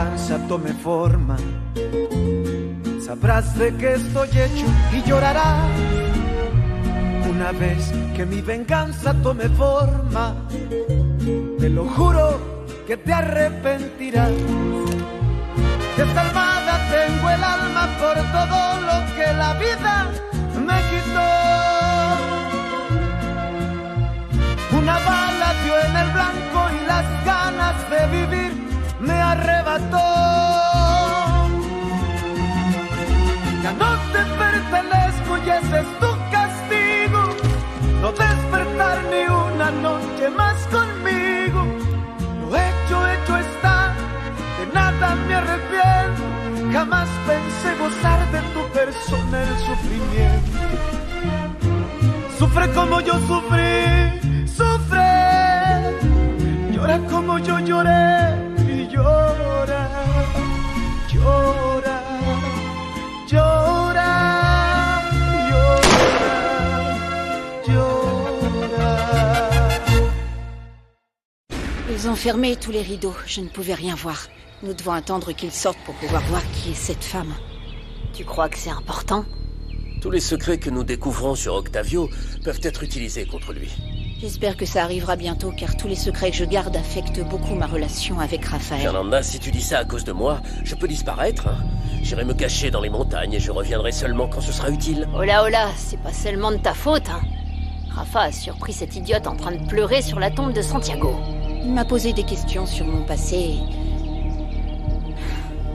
venganza tome forma, sabrás de qué estoy hecho y llorarás. Una vez que mi venganza tome forma, te lo juro que te arrepentirás. Desalmada tengo el alma por todo lo que la vida me quitó. Una bala dio en el blanco y las ganas de vivir me arrebató. Ya no te pertenezco y ese es tu castigo, no despertar ni una noche más conmigo. Lo hecho está, de nada me arrepiento. Jamás pensé gozar de tu persona el sufrimiento. Sufre como yo sufrí, sufre. Llora como yo lloré y llora, llora, llora, llora, llora. Ils ont fermé tous les rideaux, je ne pouvais rien voir. Nous devons attendre qu'ils sortent pour pouvoir voir qui est cette femme. Tu crois que c'est important? Tous les secrets que nous découvrons sur Octavio peuvent être utilisés contre lui. J'espère que ça arrivera bientôt, car tous les secrets que je garde affectent beaucoup ma relation avec Raphaël. Fernanda, si tu dis ça à cause de moi, je peux disparaître. J'irai me cacher dans les montagnes et je reviendrai seulement quand ce sera utile. Oh là, c'est pas seulement de ta faute, hein. Rafa a surpris cette idiote en train de pleurer sur la tombe de Santiago. Il m'a posé des questions sur mon passé et...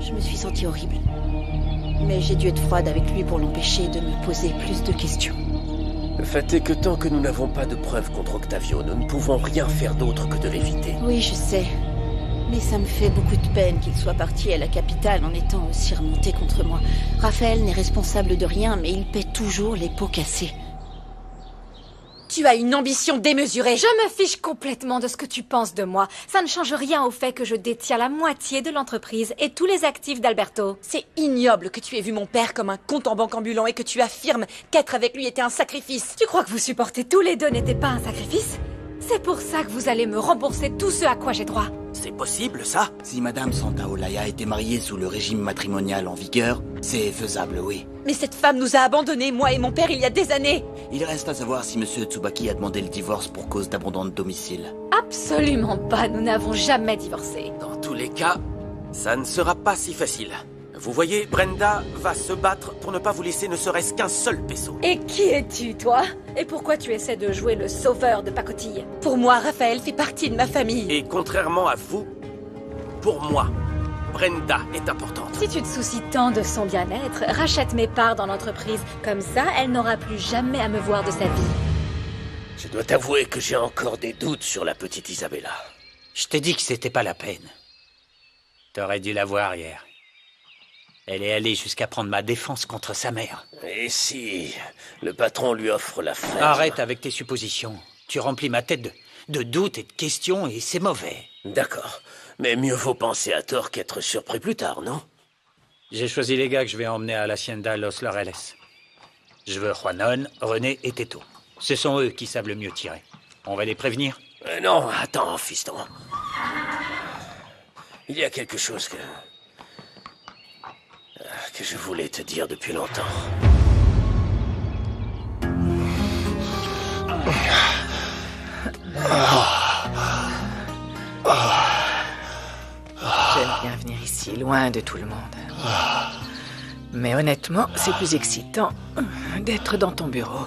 je me suis sentie horrible. Mais j'ai dû être froide avec lui pour l'empêcher de me poser plus de questions. Le fait est que tant que nous n'avons pas de preuves contre Octavio, nous ne pouvons rien faire d'autre que de l'éviter. Oui, je sais. Mais ça me fait beaucoup de peine qu'il soit parti à la capitale en étant aussi remonté contre moi. Raphaël n'est responsable de rien, mais il paie toujours les pots cassés. Tu as une ambition démesurée. Je me fiche complètement de ce que tu penses de moi. Ça ne change rien au fait que je détiens la moitié de l'entreprise et tous les actifs d'Alberto. C'est ignoble que tu aies vu mon père comme un compte en banque ambulant et que tu affirmes qu'être avec lui était un sacrifice. Tu crois que vous supporter tous les deux n'était pas un sacrifice? C'est pour ça que vous allez me rembourser tout ce à quoi j'ai droit. C'est possible, ça? Si Madame Santaolalla était mariée sous le régime matrimonial en vigueur, c'est faisable, oui. Mais cette femme nous a abandonnés, moi et mon père, il y a des années. Il reste à savoir si Monsieur Tsubaki a demandé le divorce pour cause d'abandon de domicile. Absolument pas, nous n'avons jamais divorcé. Dans tous les cas, ça ne sera pas si facile. Vous voyez, Brenda va se battre pour ne pas vous laisser ne serait-ce qu'un seul peso. Et qui es-tu, toi? Et pourquoi tu essaies de jouer le sauveur de pacotille? Pour moi, Raphaël fait partie de ma famille. Et contrairement à vous, pour moi, Brenda est importante. Si tu te soucies tant de son bien-être, rachète mes parts dans l'entreprise. Comme ça, elle n'aura plus jamais à me voir de sa vie. Je dois t'avouer que j'ai encore des doutes sur la petite Isabella. Je t'ai dit que c'était pas la peine. T'aurais dû la voir hier. Elle est allée jusqu'à prendre ma défense contre sa mère. Et si le patron lui offre la fraise? Arrête avec tes suppositions. Tu remplis ma tête de doutes et de questions et c'est mauvais. D'accord. Mais mieux vaut penser à tort qu'être surpris plus tard, non? J'ai choisi les gars que je vais emmener à l'Hacienda Los Laureles. Je veux Juanon, René et Teto. Ce sont eux qui savent le mieux tirer. On va les prévenir? Non, attends, fiston. Il y a quelque chose que je voulais te dire depuis longtemps. J'aime bien venir ici, loin de tout le monde. Mais honnêtement, c'est plus excitant d'être dans ton bureau.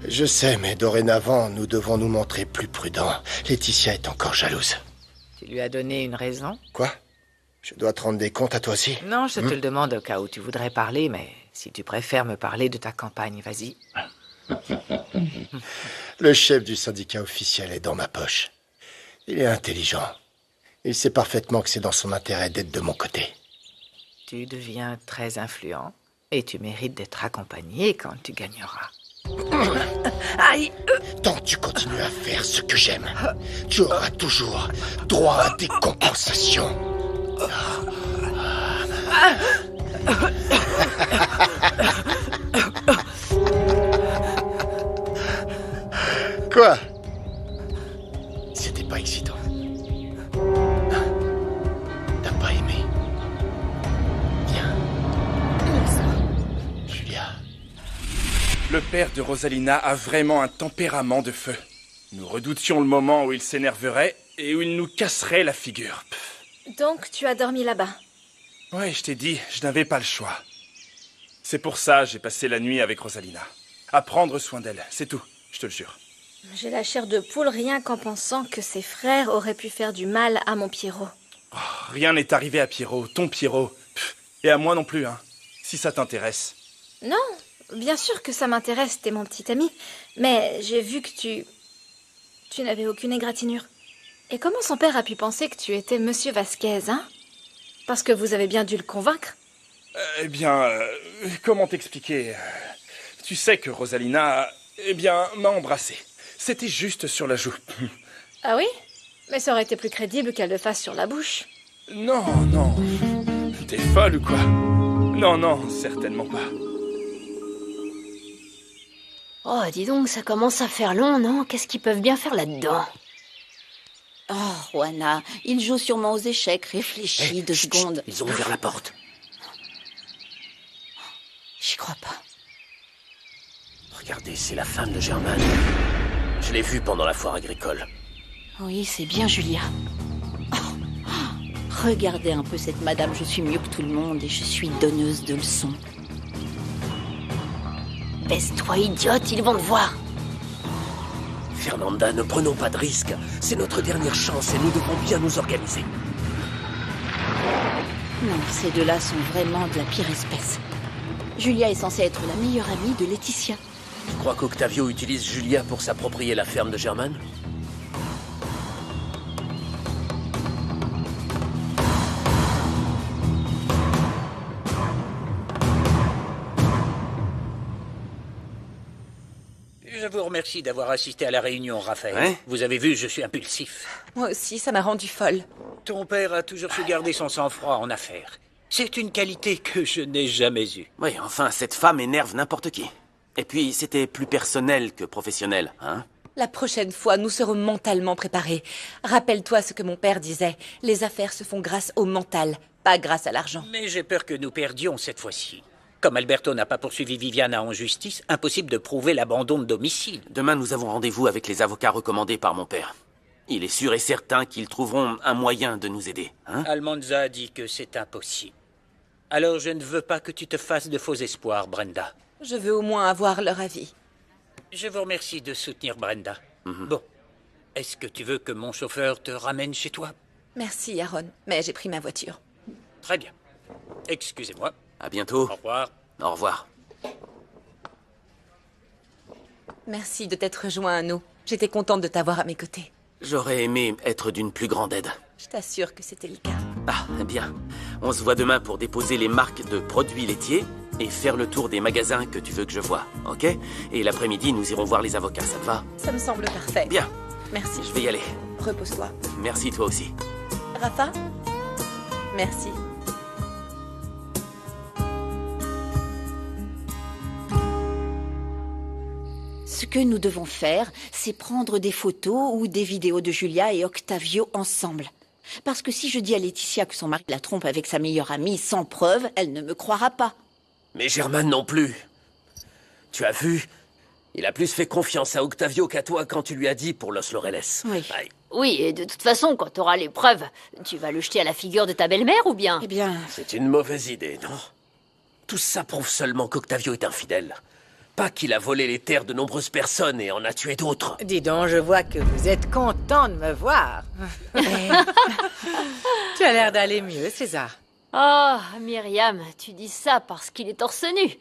Je sais, mais dorénavant, nous devons nous montrer plus prudents. Laetitia est encore jalouse. Tu lui as donné une raison? Quoi? Je dois te rendre des comptes à toi aussi? Non, je te le demande au cas où tu voudrais parler, mais si tu préfères me parler de ta campagne, vas-y. Le chef du syndicat officiel est dans ma poche. Il est intelligent. Il sait parfaitement que c'est dans son intérêt d'être de mon côté. Tu deviens très influent et tu mérites d'être accompagné quand tu gagneras. Aïe! Tant que tu continues à faire ce que j'aime, tu auras toujours droit à des compensations. Quoi? C'était pas excitant. T'as pas aimé? Le père de Rosalina a vraiment un tempérament de feu. Nous redoutions le moment où il s'énerverait et où il nous casserait la figure. Donc, tu as dormi là-bas? Ouais, je t'ai dit, je n'avais pas le choix. C'est pour ça que j'ai passé la nuit avec Rosalina. À prendre soin d'elle, c'est tout, je te le jure. J'ai la chair de poule rien qu'en pensant que ses frères auraient pu faire du mal à mon Pierrot. Oh, rien n'est arrivé à Pierrot, ton Pierrot. Et à moi non plus, hein, si ça t'intéresse. Non, bien sûr que ça m'intéresse, t'es mon petit ami. Mais j'ai vu que tu n'avais aucune égratignure. Et comment son père a pu penser que tu étais Monsieur Vasquez, hein? Parce que vous avez bien dû le convaincre. Eh bien, comment t'expliquer? Tu sais que Rosalina, m'a embrassé. C'était juste sur la joue. Ah oui? Mais ça aurait été plus crédible qu'elle le fasse sur la bouche. Non, non. T'es folle ou quoi? Non, non, certainement pas. Oh, dis donc, ça commence à faire long, non? Qu'est-ce qu'ils peuvent bien faire là-dedans? Oh, Juana, il joue sûrement aux échecs. Réfléchis 2 secondes. Ils ont ouvert la porte. J'y crois pas. Regardez, c'est la femme de Germaine. Je l'ai vue pendant la foire agricole. Oui, c'est bien, Julia. Oh, regardez un peu cette madame, je suis mieux que tout le monde et je suis donneuse de leçons. Baisse-toi, idiote, ils vont te voir. Fernanda, ne prenons pas de risques. C'est notre dernière chance et nous devons bien nous organiser. Non, ces deux-là sont vraiment de la pire espèce. Julia est censée être la meilleure amie de Laetitia. Tu crois qu'Octavio utilise Julia pour s'approprier la ferme de Germaine? Je vous remercie d'avoir assisté à la réunion, Raphaël. Ouais. Vous avez vu, je suis impulsif. Moi aussi, ça m'a rendu folle. Ton père a toujours su garder son sang-froid en affaires. C'est une qualité que je n'ai jamais eue. Oui, enfin, cette femme énerve n'importe qui. Et puis, c'était plus personnel que professionnel, hein? La prochaine fois, nous serons mentalement préparés. Rappelle-toi ce que mon père disait. Les affaires se font grâce au mental, pas grâce à l'argent. Mais j'ai peur que nous perdions cette fois-ci. Comme Alberto n'a pas poursuivi Viviana en justice, impossible de prouver l'abandon de domicile. Demain, nous avons rendez-vous avec les avocats recommandés par mon père. Il est sûr et certain qu'ils trouveront un moyen de nous aider, hein? Almanza a dit que c'est impossible. Alors je ne veux pas que tu te fasses de faux espoirs, Brenda. Je veux au moins avoir leur avis. Je vous remercie de soutenir Brenda. Bon, est-ce que tu veux que mon chauffeur te ramène chez toi? Merci, Aaron, mais j'ai pris ma voiture. Très bien. Excusez-moi. À bientôt. Au revoir. Au revoir. Merci de t'être rejoint à nous. J'étais contente de t'avoir à mes côtés. J'aurais aimé être d'une plus grande aide. Je t'assure que c'était le cas. Ah, bien. On se voit demain pour déposer les marques de produits laitiers et faire le tour des magasins que tu veux que je voie, ok? Et l'après-midi, nous irons voir les avocats, ça te va? Ça me semble parfait. Bien. Merci. Je vais y aller. Repose-toi. Merci, toi aussi. Rafa? Merci. Ce que nous devons faire, c'est prendre des photos ou des vidéos de Julia et Octavio ensemble. Parce que si je dis à Laetitia que son mari la trompe avec sa meilleure amie sans preuve, elle ne me croira pas. Mais Germaine non plus. Tu as vu? Il a plus fait confiance à Octavio qu'à toi quand tu lui as dit pour Los Laureles. Oui. Aïe. Oui, et de toute façon, quand t'auras les preuves, tu vas le jeter à la figure de ta belle-mère ou bien? Eh bien... C'est une mauvaise idée, non? Tout ça prouve seulement qu'Octavio est infidèle. Pas qu'il a volé les terres de nombreuses personnes et en a tué d'autres. Dis donc, je vois que vous êtes content de me voir. Tu as l'air d'aller mieux, César. Oh, Myriam, tu dis ça parce qu'il est torse nu.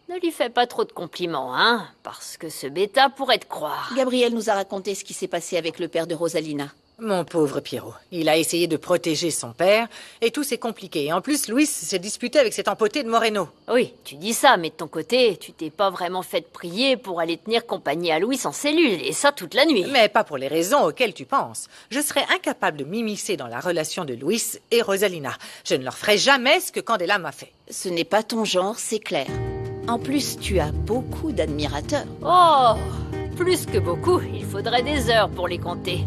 Ne lui fais pas trop de compliments, hein, parce que ce bêta pourrait te croire. Gabriel nous a raconté ce qui s'est passé avec le père de Rosalina. Mon pauvre Pierrot. Il a essayé de protéger son père et tout s'est compliqué. Et en plus, Luis s'est disputé avec cet empoté de Moreno. Oui, tu dis ça, mais de ton côté, tu t'es pas vraiment fait prier pour aller tenir compagnie à Louis en cellule, et ça toute la nuit. Mais pas pour les raisons auxquelles tu penses. Je serais incapable de m'immiscer dans la relation de Luis et Rosalina. Je ne leur ferai jamais ce que Candela m'a fait. Ce n'est pas ton genre, c'est clair. En plus, tu as beaucoup d'admirateurs. Oh, plus que beaucoup, il faudrait des heures pour les compter.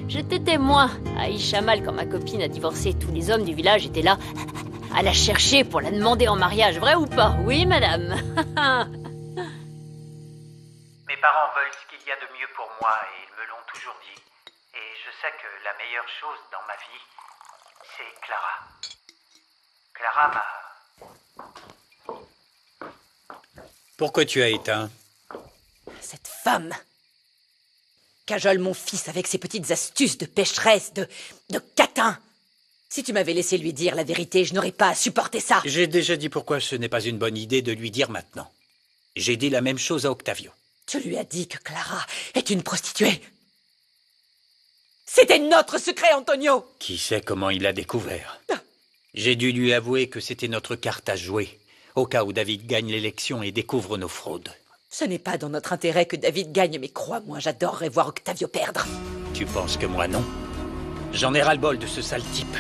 J'étais témoin à Ishamal quand ma copine a divorcé. Tous les hommes du village étaient là à la chercher pour la demander en mariage. Vrai ou pas? Oui, madame. parents veulent ce qu'il y a de mieux pour moi et ils me l'ont toujours dit. Et je sais que la meilleure chose dans ma vie, c'est Clara. Clara m'a... Pourquoi tu as éteint? Cette femme cajole mon fils avec ses petites astuces de pécheresse, de catin. Si tu m'avais laissé lui dire la vérité, je n'aurais pas à supporter ça. J'ai déjà dit pourquoi ce n'est pas une bonne idée de lui dire maintenant. J'ai dit la même chose à Octavio. Tu lui as dit que Clara est une prostituée. C'était notre secret, Antonio. Qui sait comment il l'a découvert? J'ai dû lui avouer que c'était notre carte à jouer, au cas où David gagne l'élection et découvre nos fraudes. Ce n'est pas dans notre intérêt que David gagne, mais crois-moi, j'adorerais voir Octavio perdre. Tu penses que moi non? J'en ai ras-le-bol de ce sale type.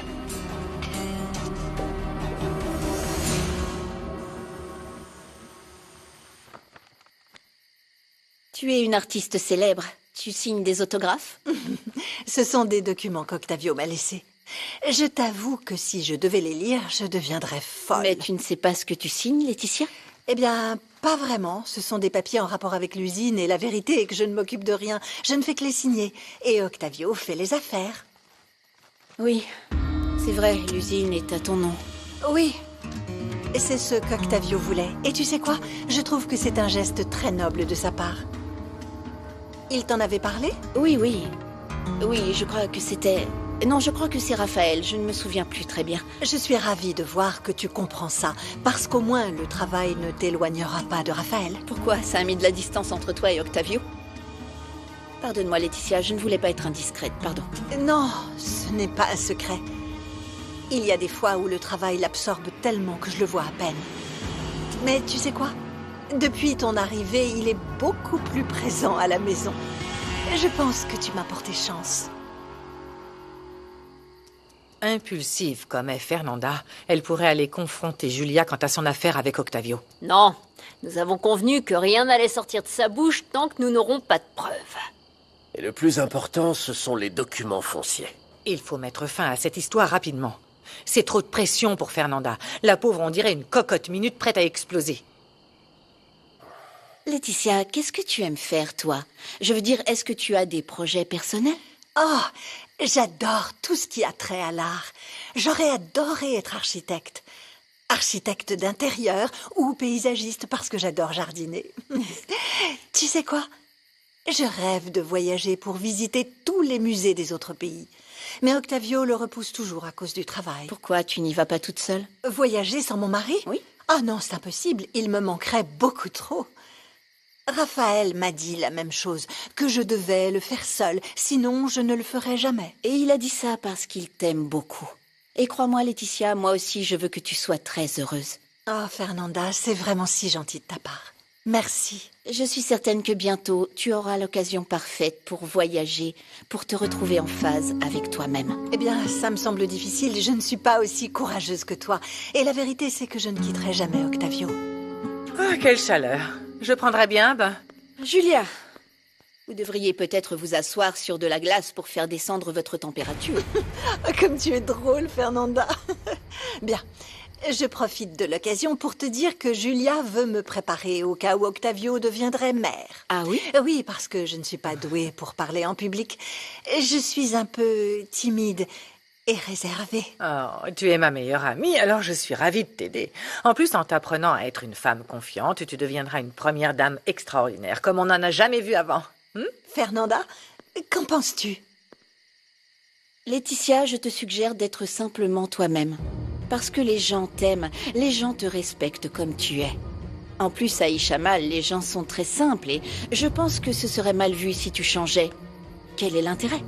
Tu es une artiste célèbre. Tu signes des autographes? Ce sont des documents qu'Octavio m'a laissés. Je t'avoue que si je devais les lire, je deviendrais folle. Mais tu ne sais pas ce que tu signes, Laetitia? Eh bien, pas vraiment. Ce sont des papiers en rapport avec l'usine et la vérité est que je ne m'occupe de rien. Je ne fais que les signer. Et Octavio fait les affaires. Oui, c'est vrai, l'usine est à ton nom. Oui, c'est ce qu'Octavio voulait. Et tu sais quoi? Je trouve que c'est un geste très noble de sa part. Il t'en avait parlé? Oui, oui. Oui, je crois que c'était... Non, je crois que c'est Raphaël, je ne me souviens plus très bien. Je suis ravie de voir que tu comprends ça, parce qu'au moins le travail ne t'éloignera pas de Raphaël. Pourquoi? Ça a mis de la distance entre toi et Octavio? Pardonne-moi, Laetitia, je ne voulais pas être indiscrète, pardon. Non, ce n'est pas un secret. Il y a des fois où le travail l'absorbe tellement que je le vois à peine. Mais tu sais quoi? Depuis ton arrivée, il est beaucoup plus présent à la maison. Je pense que tu m'as porté chance. Impulsive comme est Fernanda, elle pourrait aller confronter Julia quant à son affaire avec Octavio. Non, nous avons convenu que rien n'allait sortir de sa bouche tant que nous n'aurons pas de preuves. Et le plus important, ce sont les documents fonciers. Il faut mettre fin à cette histoire rapidement. C'est trop de pression pour Fernanda. La pauvre, on dirait une cocotte minute prête à exploser. Laetitia, qu'est-ce que tu aimes faire, toi? Je veux dire, est-ce que tu as des projets personnels? Oh, j'adore tout ce qui a trait à l'art. J'aurais adoré être architecte. Architecte d'intérieur ou paysagiste parce que j'adore jardiner. Tu sais quoi? Je rêve de voyager pour visiter tous les musées des autres pays. Mais Octavio le repousse toujours à cause du travail. Pourquoi tu n'y vas pas toute seule? Voyager sans mon mari? Oui. Ah non, c'est impossible. Il me manquerait beaucoup trop. Raphaël m'a dit la même chose, que je devais le faire seul, sinon je ne le ferais jamais. Et il a dit ça parce qu'il t'aime beaucoup. Et crois-moi, Laetitia, moi aussi, je veux que tu sois très heureuse. Oh, Fernanda, c'est vraiment si gentil de ta part. Merci. Je suis certaine que bientôt, tu auras l'occasion parfaite pour voyager, pour te retrouver en phase avec toi-même. Eh bien, ça me semble difficile. Je ne suis pas aussi courageuse que toi. Et la vérité, c'est que je ne quitterai jamais Octavio. Oh, quelle chaleur. Je prendrais bien un bain. Julia, vous devriez peut-être vous asseoir sur de la glace pour faire descendre votre température. Comme tu es drôle, Fernanda. Bien. Je profite de l'occasion pour te dire que Julia veut me préparer au cas où Octavio deviendrait mère. Ah oui? Oui, parce que je ne suis pas douée pour parler en public. Je suis un peu timide et réservée. Oh, tu es ma meilleure amie, alors je suis ravie de t'aider. En plus, en t'apprenant à être une femme confiante, tu deviendras une première dame extraordinaire, comme on n'en a jamais vu avant. Fernanda, qu'en penses-tu? Laetitia, je te suggère d'être simplement toi-même. Parce que les gens t'aiment, les gens te respectent comme tu es. En plus, à Ishamal, les gens sont très simples et je pense que ce serait mal vu si tu changeais. Quel est l'intérêt?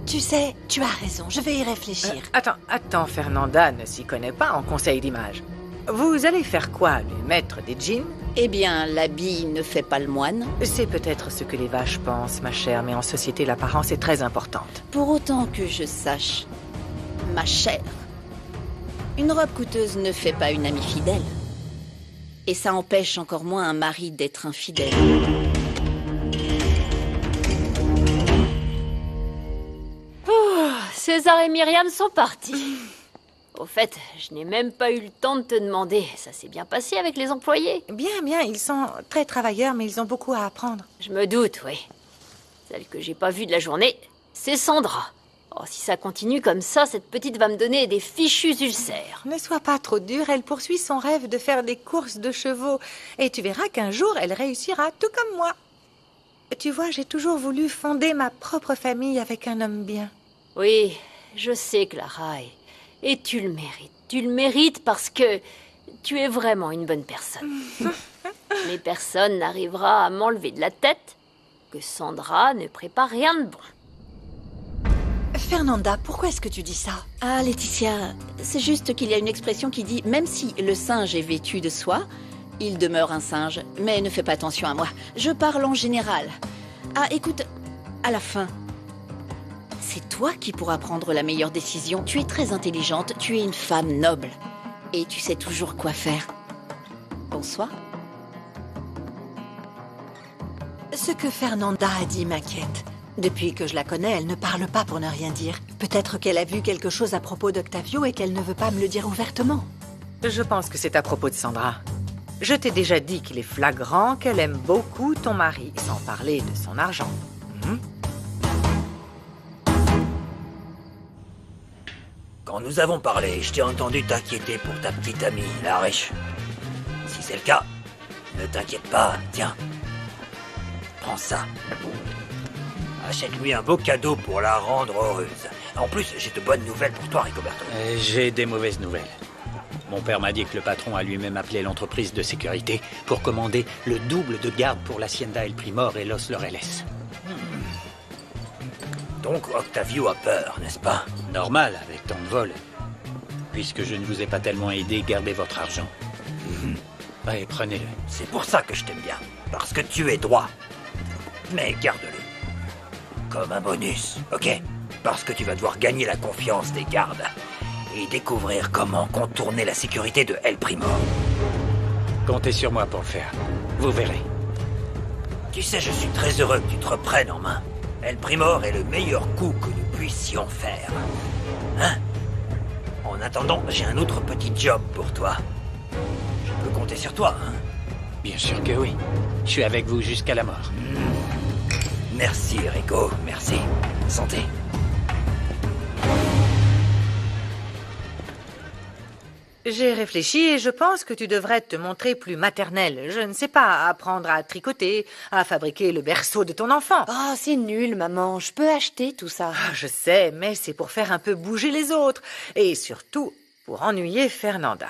Tu sais, tu as raison, je vais y réfléchir. Attends, Fernanda ne s'y connaît pas en conseil d'image. Vous allez faire quoi, lui mettre des jeans? Eh bien, l'habit ne fait pas le moine. C'est peut-être ce que les vaches pensent, ma chère, mais en société, l'apparence est très importante. Pour autant que je sache, ma chère, une robe coûteuse ne fait pas une amie fidèle. Et ça empêche encore moins un mari d'être infidèle. César et Myriam sont partis. Au fait, je n'ai même pas eu le temps de te demander. Ça s'est bien passé avec les employés? Bien, bien, ils sont très travailleurs, mais ils ont beaucoup à apprendre. Je me doute, oui. Celle que j'ai pas vue de la journée, c'est Sandra. Oh, si ça continue comme ça, cette petite va me donner des fichus ulcères. Ne sois pas trop dure, elle poursuit son rêve de faire des courses de chevaux. Et tu verras qu'un jour, elle réussira, tout comme moi. Tu vois, j'ai toujours voulu fonder ma propre famille avec un homme bien. Oui, je sais, Clara, et tu le mérites. Tu le mérites parce que tu es vraiment une bonne personne. Mais personne n'arrivera à m'enlever de la tête que Sandra ne prépare rien de bon. Fernanda, pourquoi est-ce que tu dis ça? Ah, Laetitia, c'est juste qu'il y a une expression qui dit « Même si le singe est vêtu de soie, il demeure un singe. Mais ne fais pas attention à moi. Je parle en général. Ah, écoute, à la fin, c'est toi qui pourras prendre la meilleure décision. Tu es très intelligente, tu es une femme noble. Et tu sais toujours quoi faire. Bonsoir. » Ce que Fernanda a dit m'inquiète. Depuis que je la connais, elle ne parle pas pour ne rien dire. Peut-être qu'elle a vu quelque chose à propos d'Octavio et qu'elle ne veut pas me le dire ouvertement. Je pense que c'est à propos de Sandra. Je t'ai déjà dit qu'il est flagrant qu'elle aime beaucoup ton mari, sans parler de son argent. Quand nous avons parlé, je t'ai entendu t'inquiéter pour ta petite amie, la riche. Si c'est le cas, ne t'inquiète pas, tiens. Prends ça. Achète-lui un beau cadeau pour la rendre heureuse. En plus, j'ai de bonnes nouvelles pour toi, Rigoberto. J'ai des mauvaises nouvelles. Mon père m'a dit que le patron a lui-même appelé l'entreprise de sécurité pour commander le double de garde pour l'Hacienda El Primor et Los Laureles. Donc Octavio a peur, n'est-ce pas? Normal, avec tant de vols. Puisque je ne vous ai pas tellement aidé, gardez votre argent. Allez, prenez-le. C'est pour ça que je t'aime bien. Parce que tu es droit. Mais garde-le. Comme un bonus, ok? Parce que tu vas devoir gagner la confiance des gardes et découvrir comment contourner la sécurité de El Primor. Comptez sur moi pour le faire. Vous verrez. Tu sais, je suis très heureux que tu te reprennes en main. El Primor est le meilleur coup que nous puissions faire. Hein? En attendant, j'ai un autre petit job pour toi. Je peux compter sur toi, hein? Bien sûr que oui. Je suis avec vous jusqu'à la mort. Merci, Rico. Merci. Santé. J'ai réfléchi et je pense que tu devrais te montrer plus maternelle. Je ne sais pas, apprendre à tricoter, à fabriquer le berceau de ton enfant. Oh, c'est nul, maman. Je peux acheter tout ça. Ah, je sais, mais c'est pour faire un peu bouger les autres. Et surtout, pour ennuyer Fernanda.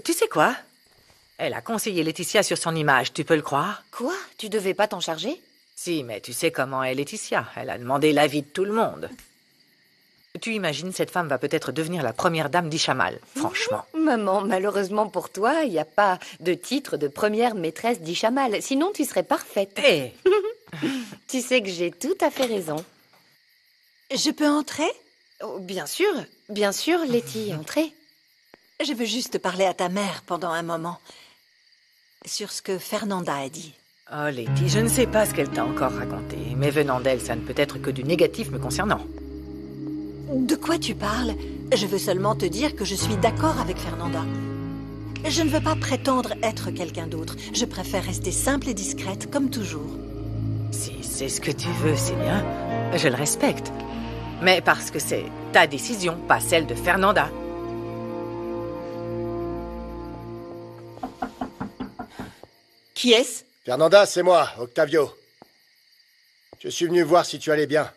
Tu sais quoi? Elle a conseillé Laetitia sur son image, tu peux le croire? Quoi? Tu devais pas t'en charger? Si, mais tu sais comment est Laetitia. Elle a demandé l'avis de tout le monde. Tu imagines, cette femme va peut-être devenir la première dame d'Ishamal, franchement. Maman, malheureusement pour toi, il n'y a pas de titre de première maîtresse d'Ishamal. Sinon, tu serais parfaite. Hé! Tu sais que j'ai tout à fait raison. Je peux entrer? Oh, bien sûr, Letty, entrez. Je veux juste parler à ta mère pendant un moment. Sur ce que Fernanda a dit. Oh, Letty, je ne sais pas ce qu'elle t'a encore raconté, mais venant d'elle, ça ne peut être que du négatif me concernant. De quoi tu parles? Je veux seulement te dire que je suis d'accord avec Fernanda. Je ne veux pas prétendre être quelqu'un d'autre. Je préfère rester simple et discrète, comme toujours. Si c'est ce que tu veux, c'est bien. Je le respecte. Mais parce que c'est ta décision, pas celle de Fernanda. Qui est-ce? Fernanda, c'est moi, Octavio. Je suis venu voir si tu allais bien.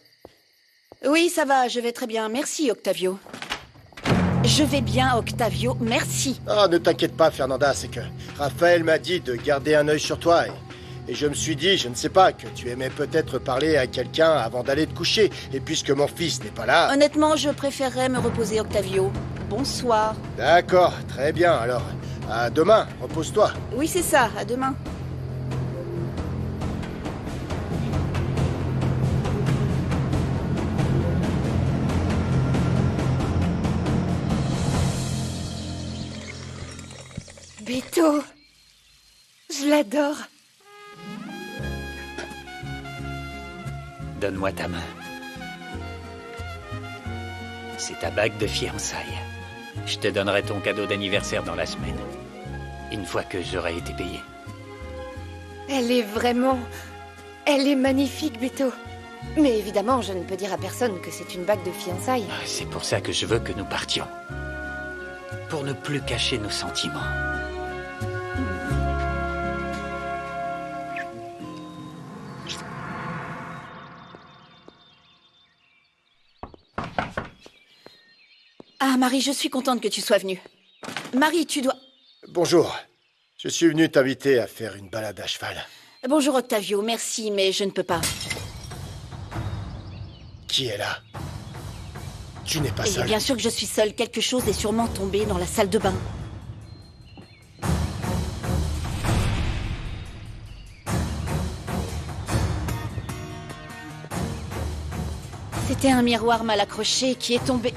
Oui, ça va, je vais très bien. Merci, Octavio. Je vais bien, Octavio, merci. Ah, ne t'inquiète pas, Fernanda, c'est que Raphaël m'a dit de garder un œil sur toi. Et je me suis dit, je ne sais pas, que tu aimais peut-être parler à quelqu'un avant d'aller te coucher. Et puisque mon fils n'est pas là... Honnêtement, je préférerais me reposer, Octavio. Bonsoir. D'accord, très bien. Alors, à demain, repose-toi. Oui, c'est ça, à demain. Beto, je l'adore. Donne-moi ta main. C'est ta bague de fiançailles. Je te donnerai ton cadeau d'anniversaire dans la semaine. Une fois que j'aurai été payé. Elle est vraiment... Elle est magnifique, Beto. Mais évidemment, je ne peux dire à personne que c'est une bague de fiançailles. C'est pour ça que je veux que nous partions. Pour ne plus cacher nos sentiments. Ah, Marie, je suis contente que tu sois venue. Marie, tu dois... Bonjour. Je suis venu t'inviter à faire une balade à cheval. Bonjour, Octavio. Merci, mais je ne peux pas. Qui est là? Tu n'es pas Et seul. bien sûr que je suis seule. Quelque chose est sûrement tombé dans la salle de bain. C'était un miroir mal accroché qui est tombé.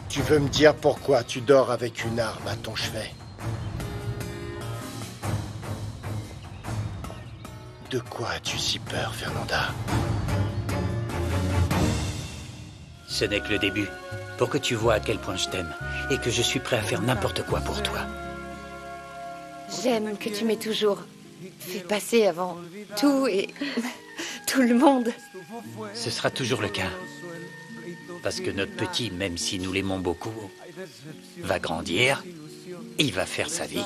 Tu veux me dire pourquoi tu dors avec une arme à ton chevet? De quoi as-tu si peur, Fernanda? Ce n'est que le début. Pour que tu vois à quel point je t'aime. Et que je suis prêt à faire n'importe quoi pour toi. J'aime que tu m'aies toujours fait passer avant tout et tout le monde. Ce sera toujours le cas. Parce que notre petit, même si nous l'aimons beaucoup, va grandir. Il va faire sa vie.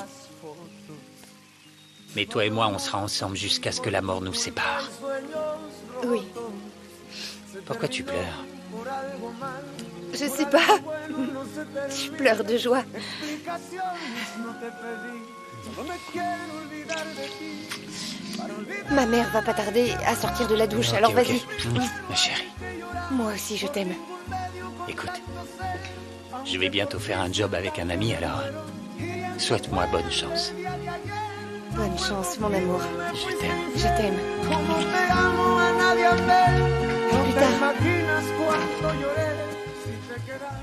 Mais toi et moi, on sera ensemble jusqu'à ce que la mort nous sépare. Oui. Pourquoi tu pleures? Je sais pas. Je pleure de joie. Ma mère va pas tarder à sortir de la douche, alors Ok. vas-y. Ma chérie, Moi aussi, je t'aime. écoute. Je vais bientôt faire un job avec un ami, alors souhaite-moi bonne chance. Bonne chance, mon amour. Je t'aime. Je t'aime. Como te amo a nadie al ver. No Plus te tard. imaginas cuánto lloré si te quedas.